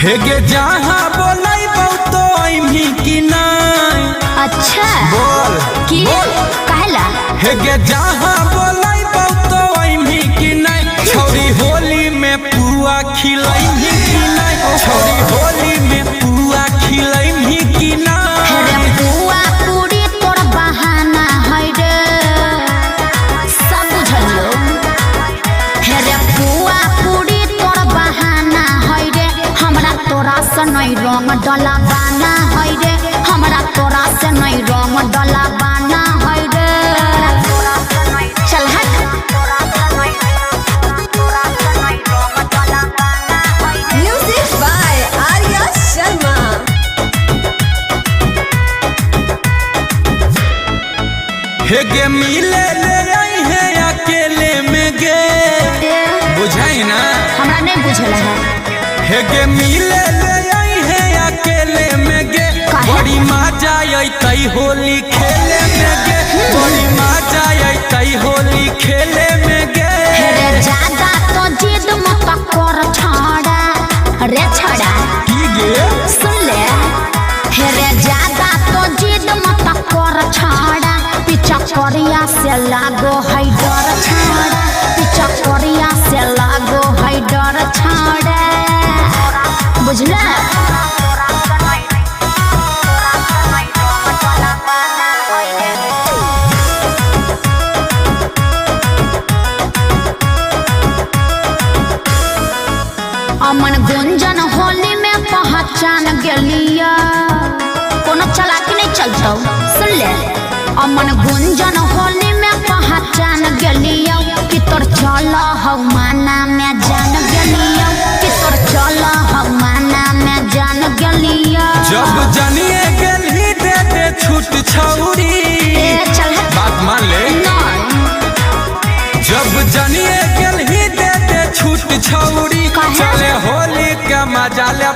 हेगे जहाँ बोलाई तो अइमी की नहीं। अच्छा बोल की कहला हेगे जहाँ बोलाई तो अइमी की नहीं। छौरी होली में पुआ खिलैमी की नहीं। छौरी होली में पुआ खिलैमी की नहीं। रे पुआ पूरी तोर बहाना है रे सब बुझलो। रे पुआ पूरी तोर बहाना है रे हमरा तोरा से नहीं रंग डलावाना है रे। हमरा तोरा से नहीं रंग डलावाना है रे। चल हट। Music by Arya Sharma. हेगे मिले ले आई है अकेले में गे बुझाई ना। हमरा नहीं बुझल है। हेगे मिले ले आई है अकेले में गे। काहे? बड़ी मजा आई होली खेले में गे। बड़ी मजा आई होली खेले में गे। रे ज्यादा तो जिद मत कर छाड़ा रे छाड़ा की गे सुन ले। रे ज्यादा तो जिद मत कर छाड़ा पीछा करिया से लागो है डर छाड़ा। पीछा करिया से लागो है डर छाड़ा बुझला। अमन गुंजन होली में पहचान गलिया कोनो चलाकी नहीं चलता सुन ले। अमन गुंजन होली में पहचान गलिया कि तोर चल हौ माना में जान गलिया। कि तोर चल हौ माना में जान गलिया। जब जानिए गेल ही दे दे छूट छौरी। ए चल हट। बात मान ले। नहीं जब जानिए गेल ही दे दे छूट छौरी। काहे? चले होली का मजा ले